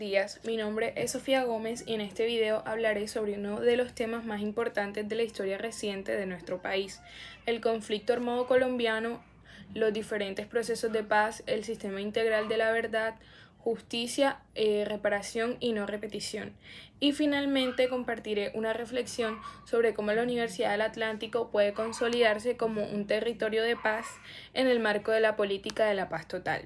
Días, mi nombre es Sofía Gómez y en este video hablaré sobre uno de los temas más importantes de la historia reciente de nuestro país, el conflicto armado colombiano, los diferentes procesos de paz, el sistema integral de la verdad, justicia, reparación y no repetición. Y finalmente compartiré una reflexión sobre cómo la Universidad del Atlántico puede consolidarse como un territorio de paz en el marco de la política de la paz total.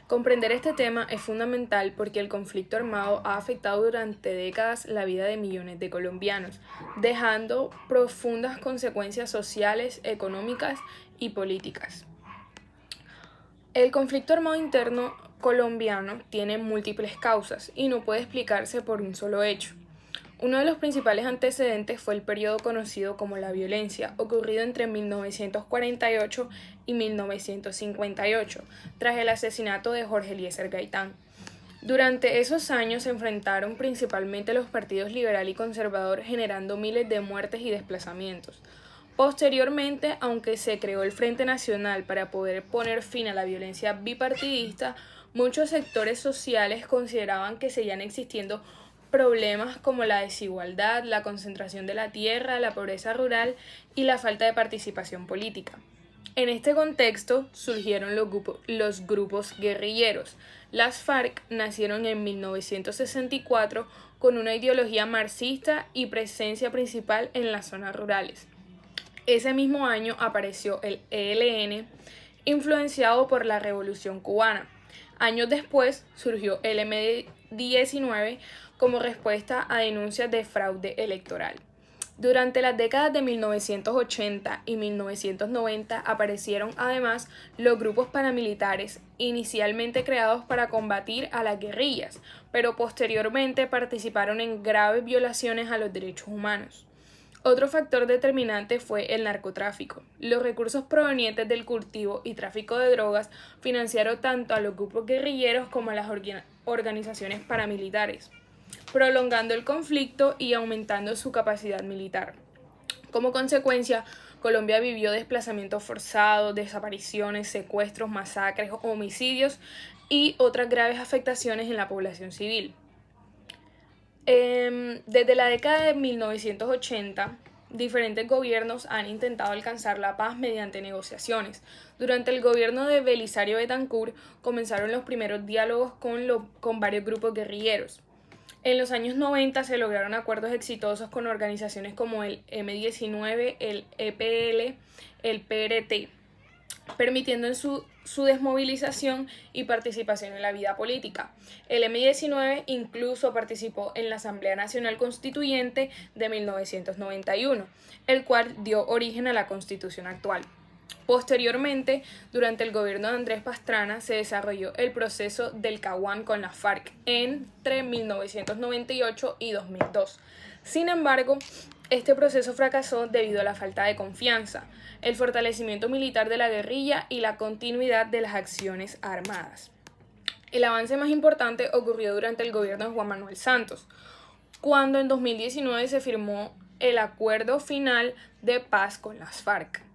Comprender este tema es fundamental porque el conflicto armado ha afectado durante décadas la vida de millones de colombianos, dejando profundas consecuencias sociales, económicas y políticas. El conflicto armado interno colombiano tiene múltiples causas y no puede explicarse por un solo hecho. Uno de los principales antecedentes fue el periodo conocido como la violencia, ocurrido entre 1948 y 1958, tras el asesinato de Jorge Eliezer Gaitán. Durante esos años se enfrentaron principalmente los partidos liberal y conservador, generando miles de muertes y desplazamientos. Posteriormente, aunque se creó el Frente Nacional para poder poner fin a la violencia bipartidista, muchos sectores sociales consideraban que seguían existiendo problemas como la desigualdad, la concentración de la tierra, la pobreza rural y la falta de participación política. En este contexto surgieron los grupos guerrilleros. Las FARC nacieron en 1964 con una ideología marxista y presencia principal en las zonas rurales. Ese mismo año apareció el ELN, influenciado por la Revolución Cubana. Años después surgió el M-19 como respuesta a denuncias de fraude electoral. Durante las décadas de 1980 y 1990 aparecieron además los grupos paramilitares, inicialmente creados para combatir a las guerrillas, pero posteriormente participaron en graves violaciones a los derechos humanos. Otro factor determinante fue el narcotráfico. Los recursos provenientes del cultivo y tráfico de drogas financiaron tanto a los grupos guerrilleros como a las organizaciones paramilitares, prolongando el conflicto y aumentando su capacidad militar. Como consecuencia, Colombia vivió desplazamientos forzados, desapariciones, secuestros, masacres, homicidios y otras graves afectaciones en la población civil. Desde la década de 1980, diferentes gobiernos han intentado alcanzar la paz mediante negociaciones. Durante el gobierno de Belisario Betancur comenzaron los primeros diálogos con varios grupos guerrilleros. En los años 90 se lograron acuerdos exitosos con organizaciones como el M-19, el EPL, el PRT, permitiendo su desmovilización y participación en la vida política. El M-19 incluso participó en la Asamblea Nacional Constituyente de 1991, el cual dio origen a la Constitución actual. Posteriormente, durante el gobierno de Andrés Pastrana, se desarrolló el proceso del Caguán con las FARC entre 1998 y 2002. Sin embargo, este proceso fracasó debido a la falta de confianza, el fortalecimiento militar de la guerrilla y la continuidad de las acciones armadas. El avance más importante ocurrió durante el gobierno de Juan Manuel Santos, cuando en 2019 se firmó el acuerdo final de paz con las FARC.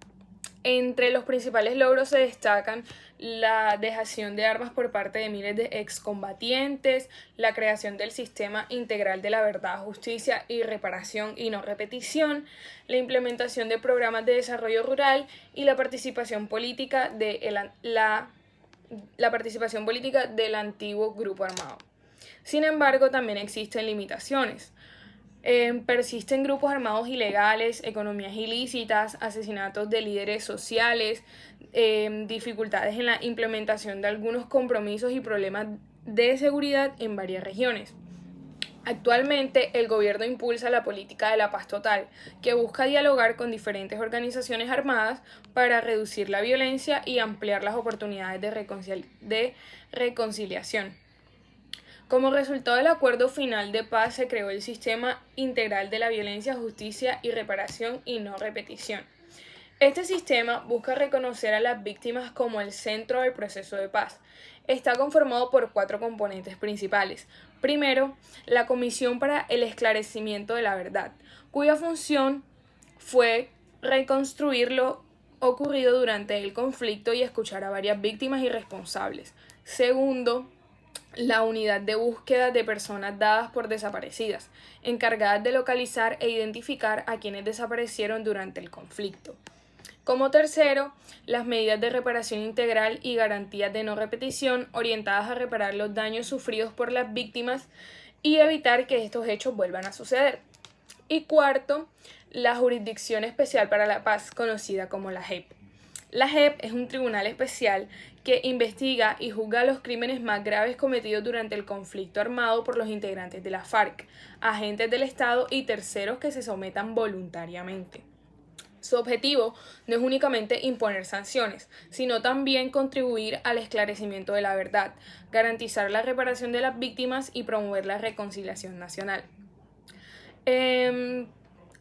Entre los principales logros se destacan la dejación de armas por parte de miles de excombatientes, la creación del sistema integral de la verdad, justicia y reparación y no repetición, la implementación de programas de desarrollo rural y la participación política del antiguo grupo armado. Sin embargo, también existen limitaciones. Persisten grupos armados ilegales, economías ilícitas, asesinatos de líderes sociales, dificultades en la implementación de algunos compromisos y problemas de seguridad en varias regiones. Actualmente, el gobierno impulsa la política de la paz total, que busca dialogar con diferentes organizaciones armadas para reducir la violencia y ampliar las oportunidades de reconciliación. Como resultado del acuerdo final de paz se creó el sistema integral de la violencia, justicia y reparación y no repetición. Este sistema busca reconocer a las víctimas como el centro del proceso de paz. Está conformado por 4 componentes principales. Primero, la Comisión para el Esclarecimiento de la Verdad, cuya función fue reconstruir lo ocurrido durante el conflicto y escuchar a varias víctimas y responsables. Segundo, la unidad de búsqueda de personas dadas por desaparecidas, encargadas de localizar e identificar a quienes desaparecieron durante el conflicto. Como tercero, las medidas de reparación integral y garantías de no repetición orientadas a reparar los daños sufridos por las víctimas y evitar que estos hechos vuelvan a suceder. Y cuarto, la Jurisdicción Especial para la Paz, conocida como la JEP. La JEP es un tribunal especial que investiga y juzga los crímenes más graves cometidos durante el conflicto armado por los integrantes de la FARC, agentes del Estado y terceros que se sometan voluntariamente. Su objetivo no es únicamente imponer sanciones, sino también contribuir al esclarecimiento de la verdad, garantizar la reparación de las víctimas y promover la reconciliación nacional.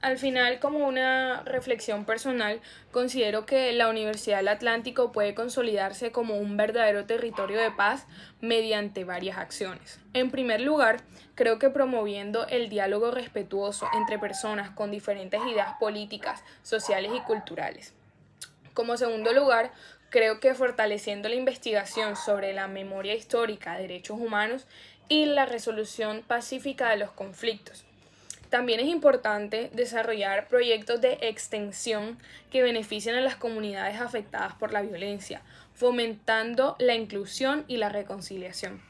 Al final, como una reflexión personal, considero que la Universidad del Atlántico puede consolidarse como un verdadero territorio de paz mediante varias acciones. En primer lugar, creo que promoviendo el diálogo respetuoso entre personas con diferentes ideas políticas, sociales y culturales. Como segundo lugar, creo que fortaleciendo la investigación sobre la memoria histórica, derechos humanos y la resolución pacífica de los conflictos. También es importante desarrollar proyectos de extensión que beneficien a las comunidades afectadas por la violencia, fomentando la inclusión y la reconciliación.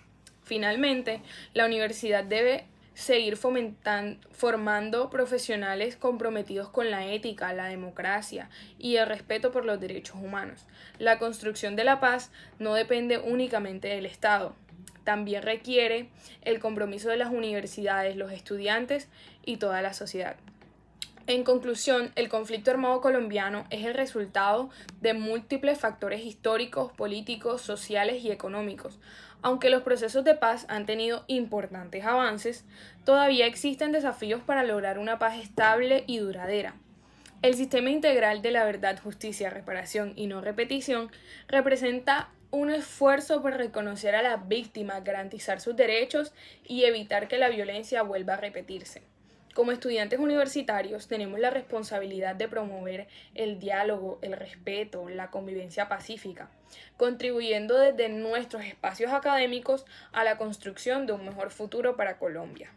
Finalmente, la universidad debe seguir formando profesionales comprometidos con la ética, la democracia y el respeto por los derechos humanos. La construcción de la paz no depende únicamente del Estado. También requiere el compromiso de las universidades, los estudiantes y toda la sociedad. En conclusión, el conflicto armado colombiano es el resultado de múltiples factores históricos, políticos, sociales y económicos. Aunque los procesos de paz han tenido importantes avances, todavía existen desafíos para lograr una paz estable y duradera. El sistema integral de la verdad, justicia, reparación y no repetición representa un esfuerzo por reconocer a las víctimas, garantizar sus derechos y evitar que la violencia vuelva a repetirse. Como estudiantes universitarios tenemos la responsabilidad de promover el diálogo, el respeto, la convivencia pacífica, contribuyendo desde nuestros espacios académicos a la construcción de un mejor futuro para Colombia.